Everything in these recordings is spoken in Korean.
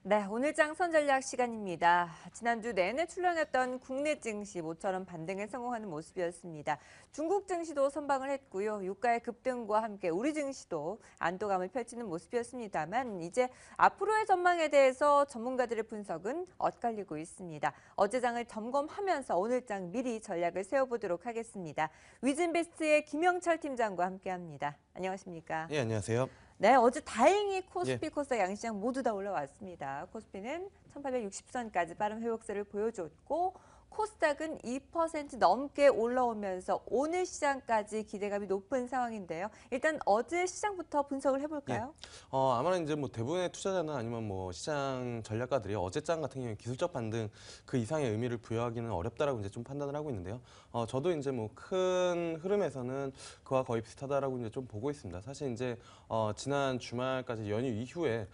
네, 오늘 장선 전략 시간입니다. 지난주 내내 출렁였던 국내 증시 모처럼 반등에 성공하는 모습이었습니다. 중국 증시도 선방을 했고요. 유가의 급등과 함께 우리 증시도 안도감을 펼치는 모습이었습니다만 이제 앞으로의 전망에 대해서 전문가들의 분석은 엇갈리고 있습니다. 어제 장을 점검하면서 오늘 장 미리 전략을 세워보도록 하겠습니다. 위즈인베스트의 김영철 팀장과 함께합니다. 안녕하십니까? 예, 안녕하세요. 네, 어제 다행히 예. 코스피, 코스닥 양시장 모두 다 올라왔습니다. 코스피는 1860선까지 빠른 회복세를 보여줬고 코스닥은 2% 넘게 올라오면서 오늘 시장까지 기대감이 높은 상황인데요. 일단 어제 시장부터 분석을 예. 해볼까요? 아무래도 이제 뭐 대부분의 투자자나 아니면 뭐 시장 전략가들이 어제장 같은 경우에 기술적 반등 그 이상의 의미를 부여하기는 어렵다라고 이제 좀 판단을 하고 있는데요. 저도 이제 뭐 큰 흐름에서는 그와 거의 비슷하다라고 이제 좀 보고 있습니다. 사실 이제 지난 주말까지 연휴 이후에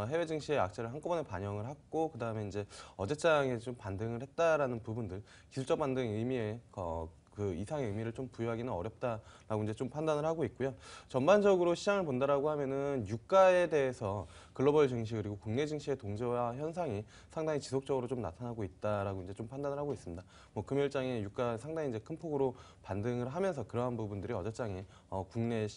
해외 증시의 악재를 한꺼번에 반영을 했고 그다음에 이제 어제장에 좀 반등을 했다라는 부분들 기술적 반등 의미에 그 이상의 의미를 좀 부여하기는 어렵다라고 이제 좀 판단을 하고 있고요. 전반적으로 시장을 본다라고 하면은 유가에 대해서 글로벌 증시 그리고 국내 증시의 동조화 현상이 상당히 지속적으로 좀 나타나고 있다라고 이제 좀 판단을 하고 있습니다. 뭐 금요일장에 유가 상당히 이제 큰 폭으로 반등을 하면서 그러한 부분들이 어제장에 국내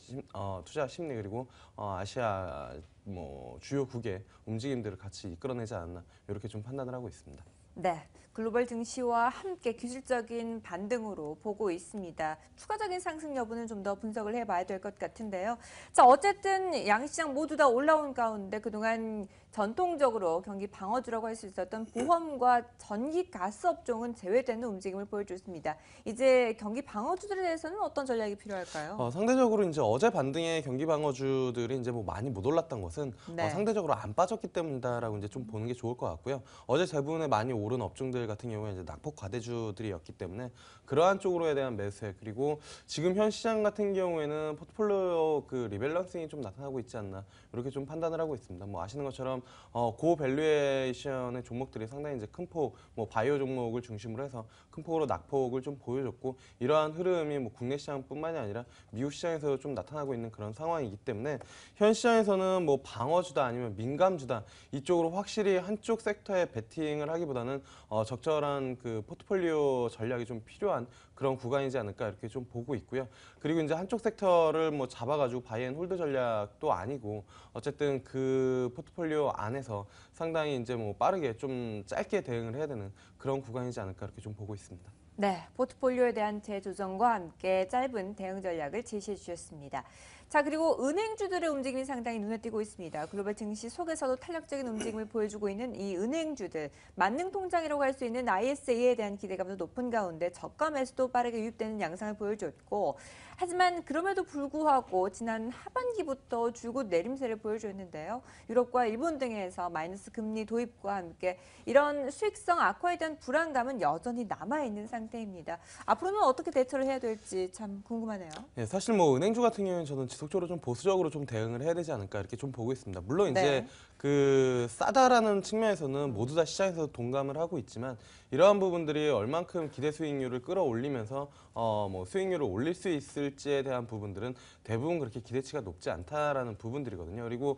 투자 심리 그리고 아시아 뭐 주요국의 움직임들을 같이 이끌어내지 않았나 이렇게 좀 판단을 하고 있습니다. 네, 글로벌 증시와 함께 기술적인 반등으로 보고 있습니다. 추가적인 상승 여부는 좀 더 분석을 해봐야 될 것 같은데요. 자, 어쨌든 양시장 모두 다 올라온 가운데 그동안 전통적으로 경기 방어주라고 할 수 있었던 보험과 전기 가스 업종은 제외되는 움직임을 보여줬습니다. 이제 경기 방어주들에 대해서는 어떤 전략이 필요할까요? 상대적으로 이제 어제 반등의 경기 방어주들이 이제 뭐 많이 못 올랐던 것은 네. 상대적으로 안 빠졌기 때문이다라고 이제 좀 보는 게 좋을 것 같고요. 어제 대부분의 많이 오른 업종들 같은 경우에 이제 낙폭 과대주들이었기 때문에 그러한 쪽으로에 대한 매수액 그리고 지금 현 시장 같은 경우에는 포트폴리오 그 리밸런싱이 좀 나타나고 있지 않나 이렇게 좀 판단을 하고 있습니다. 뭐 아시는 것처럼 고밸류에이션의 종목들이 상당히 이제 큰 폭, 뭐 바이오 종목을 중심으로 해서 큰 폭으로 낙폭을 좀 보여줬고 이러한 흐름이 뭐 국내 시장뿐만이 아니라 미국 시장에서 좀 나타나고 있는 그런 상황이기 때문에 현 시장에서는 뭐 방어주다 아니면 민감주다 이쪽으로 확실히 한쪽 섹터에 베팅을 하기보다는 적절한 그 포트폴리오 전략이 좀 필요한 그런 구간이지 않을까 이렇게 좀 보고 있고요. 그리고 이제 한쪽 섹터를 뭐 잡아가지고 바이앤홀드 전략도 아니고 어쨌든 그 포트폴리오 안에서 상당히 이제 뭐 빠르게 좀 짧게 대응을 해야 되는 그런 구간이지 않을까 이렇게 좀 보고 있습니다. 네, 포트폴리오에 대한 재조정과 함께 짧은 대응 전략을 제시해 주셨습니다. 자, 그리고 은행주들의 움직임이 상당히 눈에 띄고 있습니다. 글로벌 증시 속에서도 탄력적인 움직임을 보여주고 있는 이 은행주들, 만능통장이라고 할 수 있는 ISA에 대한 기대감도 높은 가운데 저가 매수도 빠르게 유입되는 양상을 보여줬고 하지만 그럼에도 불구하고 지난 하반기부터 줄곧 내림세를 보여줬는데요. 유럽과 일본 등에서 마이너스 금리 도입과 함께 이런 수익성 악화에 대한 불안감은 여전히 남아있는 상태입니다. 앞으로는 어떻게 대처를 해야 될지 참 궁금하네요. 예, 사실 뭐 은행주 같은 경우에는 저는 지속적으로 좀 보수적으로 좀 대응을 해야 되지 않을까 이렇게 좀 보고 있습니다. 물론 이제 네. 그 싸다라는 측면에서는 모두 다 시장에서 동감을 하고 있지만 이러한 부분들이 얼만큼 기대 수익률을 끌어올리면서 뭐 수익률을 올릴 수 있을지에 대한 부분들은 대부분 그렇게 기대치가 높지 않다라는 부분들이거든요. 그리고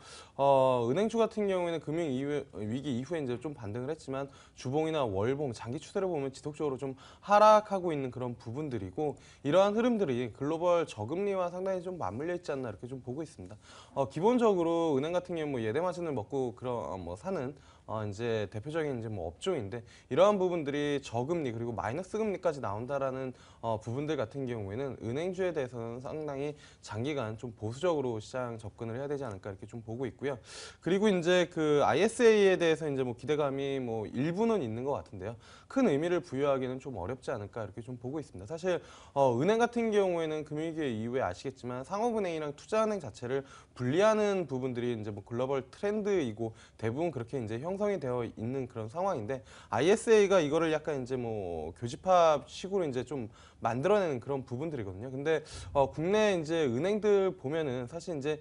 은행주 같은 경우에는 금융 위기 이후에 이제 좀 반등을 했지만 주봉이나 월봉 장기 추세를 보면 지속적으로 좀 하락하고 있는 그런 부분들이고 이러한 흐름들이 글로벌 저금리와 상당히 좀 맞물려 있지 않나 이렇게 좀 보고 있습니다. 기본적으로 은행 같은 경우 뭐 예대 마진을 먹고 그런 뭐 사는 이제 대표적인 이제 뭐 업종인데 이러한 부분들이 저금리 그리고 마이너스 금리까지 나온다라는 부분들 같은 경우에는 은행주에 대해서는 상당히 장기간 좀 보수적으로 시장 접근을 해야 되지 않을까 이렇게 좀 보고 있고요. 그리고 이제 그 ISA에 대해서 이제 뭐 기대감이 뭐 일부는 있는 것 같은데요. 큰 의미를 부여하기는 좀 어렵지 않을까 이렇게 좀 보고 있습니다. 사실 은행 같은 경우에는 금융위기 이후에 아시겠지만 상업은행이랑 투자은행 자체를 분리하는 부분들이 이제 뭐 글로벌 트렌드이고 대부분 그렇게 이제 형성이 되어 있는 그런 상황인데 ISA가 이거를 약간 이제 뭐 교집합식으로 이제 좀 만들어내는 그런 부분들이거든요. 근데 국내 이제 은행들 보면은 사실 이제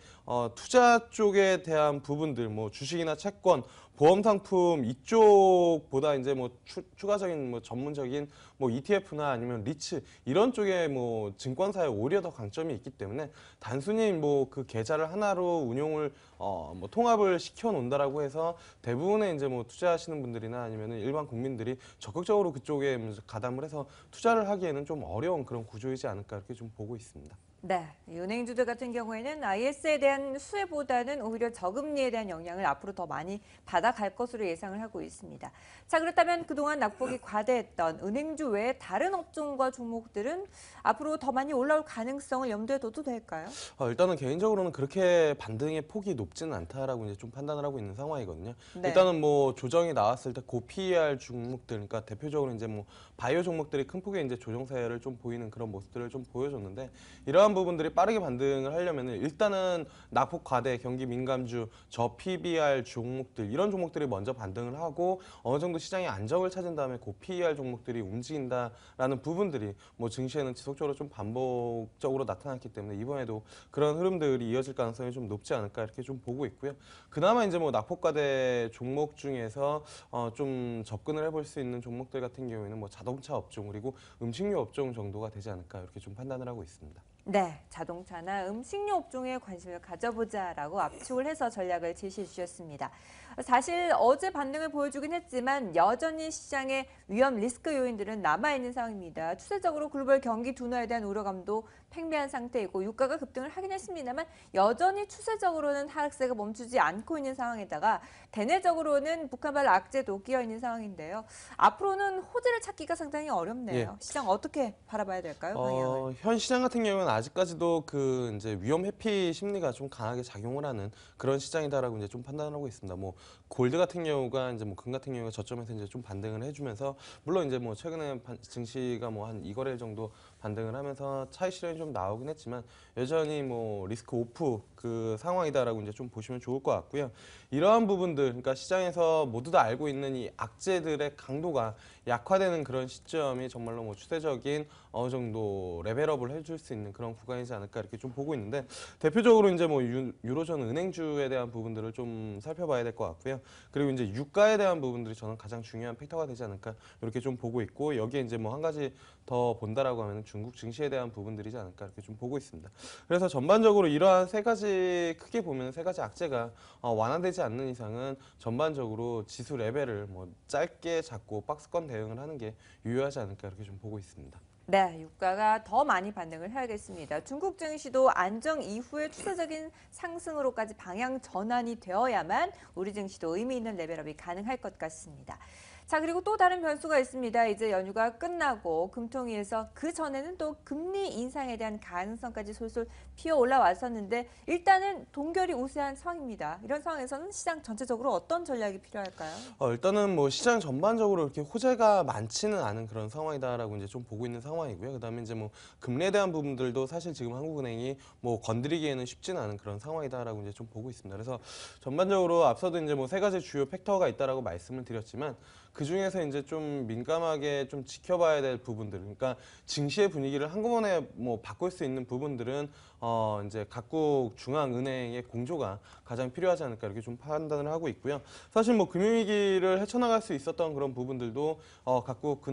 투자 쪽에 대한 부분들 뭐 주식이나 채권, 보험 상품 이쪽보다 이제 뭐 추가적인 뭐 전문적인 뭐 ETF나 아니면 리츠 이런 쪽에 뭐 증권사에 오히려 더 강점이 있기 때문에 단순히 뭐 그 계좌를 하나로 운용을 뭐 통합을 시켜 놓는다라고 해서 대부분의 이제 뭐 투자하시는 분들이나 아니면은 일반 국민들이 적극적으로 그쪽에 가담을 해서 투자를 하기에는 좀 어려운 그런 구조이지 않을까 이렇게 좀 보고 있습니다. 네, 이 은행주들 같은 경우에는 IS에 대한 수혜보다는 오히려 저금리에 대한 영향을 앞으로 더 많이 받아갈 것으로 예상을 하고 있습니다. 자, 그렇다면 그동안 낙폭이 과대했던 은행주 외에 다른 업종과 종목들은 앞으로 더 많이 올라올 가능성을 염두에 둬도 될까요? 일단은 개인적으로는 그렇게 반등의 폭이 높지는 않다라고 이제 좀 판단을 하고 있는 상황이거든요. 네. 일단은 뭐 조정이 나왔을 때 고PER 종목들, 그러니까 대표적으로 이제 뭐 바이오 종목들이 큰 폭의 이제 조정세를 좀 보이는 그런 모습들을 좀 보여줬는데 이러한 부분들이 빠르게 반등을 하려면은 일단은 낙폭 과대, 경기 민감주, 저 PBR 종목들 이런 종목들이 먼저 반등을 하고 어느 정도 시장이 안정을 찾은 다음에 고PER 종목들이 움직인다라는 부분들이 뭐 증시에는 지속적으로 좀 반복적으로 나타났기 때문에 이번에도 그런 흐름들이 이어질 가능성이 좀 높지 않을까 이렇게 좀 보고 있고요. 그나마 이제 뭐 낙폭과대 종목 중에서 좀 접근을 해볼 수 있는 종목들 같은 경우에는 뭐 자동차 업종 그리고 음식료 업종 정도가 되지 않을까 이렇게 좀 판단을 하고 있습니다. 네, 자동차나 음식료 업종에 관심을 가져보자라고 압축을 해서 전략을 제시해 주셨습니다. 사실 어제 반등을 보여주긴 했지만 여전히 시장의 위험 리스크 요인들은 남아있는 상황입니다. 추세적으로 글로벌 경기 둔화에 대한 우려감도 팽배한 상태이고 유가가 급등을 하긴 했습니다만 여전히 추세적으로는 하락세가 멈추지 않고 있는 상황에다가 대내적으로는 북한발 악재도 끼어 있는 상황인데요. 앞으로는 호재를 찾기가 상당히 어렵네요. 예. 시장 어떻게 바라봐야 될까요? 방향을. 현 시장 같은 경우는 아직까지도 그 이제 위험 회피 심리가 좀 강하게 작용을 하는 그런 시장이다라고 이제 좀 판단을 하고 있습니다. 뭐 골드 같은 경우가 이제 뭐 금 같은 경우가 저점에서 이제 좀 반등을 해주면서 물론 이제 뭐 최근에 증시가 뭐 한 2거래일 정도 반등을 하면서 차익 실현이 좀 나오긴 했지만 여전히 뭐 리스크 오프 그 상황이다라고 이제 좀 보시면 좋을 것 같고요. 이러한 부분들, 그러니까 시장에서 모두 다 알고 있는 이 악재들의 강도가 약화되는 그런 시점이 정말로 뭐 추세적인 어느 정도 레벨업을 해줄 수 있는 그런 구간이지 않을까 이렇게 좀 보고 있는데 대표적으로 이제 뭐 유로존 은행주에 대한 부분들을 좀 살펴봐야 될 것 같고요. 그리고 이제 유가에 대한 부분들이 저는 가장 중요한 팩터가 되지 않을까 이렇게 좀 보고 있고 여기에 이제 뭐 한 가지 더 본다라고 하면 중국 증시에 대한 부분들이지 않을까 이렇게 좀 보고 있습니다. 그래서 전반적으로 이러한 세 가지 크게 보면 세 가지 악재가 완화되지 않는 이상은 전반적으로 지수 레벨을 뭐 짧게 잡고 박스권 대응을 하는 게 유효하지 않을까 이렇게 좀 보고 있습니다. 네, 유가가 더 많이 반등을 해야겠습니다. 중국 증시도 안정 이후에 추세적인 상승으로까지 방향 전환이 되어야만 우리 증시도 의미 있는 레벨업이 가능할 것 같습니다. 자, 그리고 또 다른 변수가 있습니다. 이제 연휴가 끝나고 금통위에서 그 전에는 또 금리 인상에 대한 가능성까지 솔솔 피어 올라왔었는데 일단은 동결이 우세한 상황입니다. 이런 상황에서는 시장 전체적으로 어떤 전략이 필요할까요? 일단은 뭐 시장 전반적으로 이렇게 호재가 많지는 않은 그런 상황이다라고 이제 좀 보고 있는 상황이고요. 그다음에 이제 뭐 금리에 대한 부분들도 사실 지금 한국은행이 뭐 건드리기에는 쉽지는 않은 그런 상황이다라고 이제 좀 보고 있습니다. 그래서 전반적으로 앞서도 이제 뭐 세 가지 주요 팩터가 있다라고 말씀을 드렸지만 그 중에서 이제 좀 민감하게 좀 지켜봐야 될 부분들, 그러니까 증시의 분위기를 한꺼번에 뭐 바꿀 수 있는 부분들은 이제 각국 중앙은행의 공조가 가장 필요하지 않을까 이렇게 좀 판단을 하고 있고요. 사실 뭐 금융위기를 헤쳐나갈 수 있었던 그런 부분들도 각국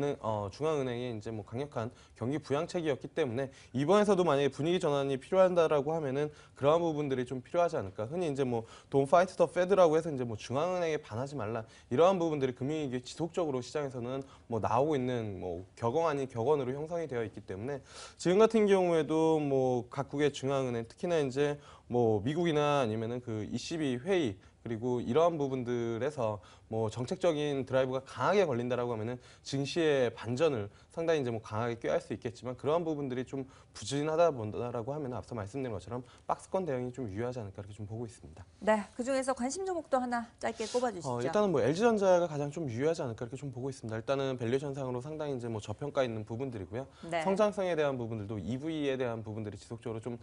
중앙은행의 이제 뭐 강력한 경기 부양책이었기 때문에 이번에서도 만약에 분위기 전환이 필요하다라고 하면은 그러한 부분들이 좀 필요하지 않을까. 흔히 이제 뭐 Don't fight the Fed라고 해서 이제 뭐 중앙은행에 반하지 말라 이러한 부분들이 금융위기 지속적으로 시장에서는 뭐 나오고 있는 뭐 격언 아닌 격언으로 형성이 되어 있기 때문에 지금 같은 경우에도 뭐 각국의 중앙은행 특히나 이제 뭐 미국이나 아니면은 그 ECB 회의 그리고 이러한 부분들에서 뭐 정책적인 드라이브가 강하게 걸린다라고 하면은 증시의 반전을 상당히 이제 뭐 강하게 꾀할 수 있겠지만 그러한 부분들이 좀 부진하다 본다라고 하면 앞서 말씀드린 것처럼 박스권 대응이 좀 유효하지 않을까 이렇게 좀 보고 있습니다. 네, 그중에서 관심 종목도 하나 짧게 꼽아주시죠. 일단은 뭐 LG전자가 가장 좀 유효하지 않을까 이렇게 좀 보고 있습니다. 일단은 밸류에이션상으로 상당히 이제 뭐 저평가 있는 부분들이고요. 네. 성장성에 대한 부분들도 EV에 대한 부분들이 지속적으로 좀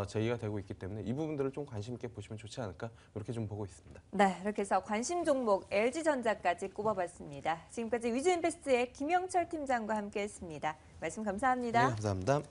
제기가 되고 있기 때문에 이 부분들을 좀 관심 있게 보시면 좋지 않을까 이렇게 좀 보고 있습니다. 네, 이렇게 해서 관심 종목 LG전자까지 꼽아봤습니다. 지금까지 위즈인베스트의 김영철 팀장과 함께했습니다. 말씀 감사합니다. 네, 감사합니다.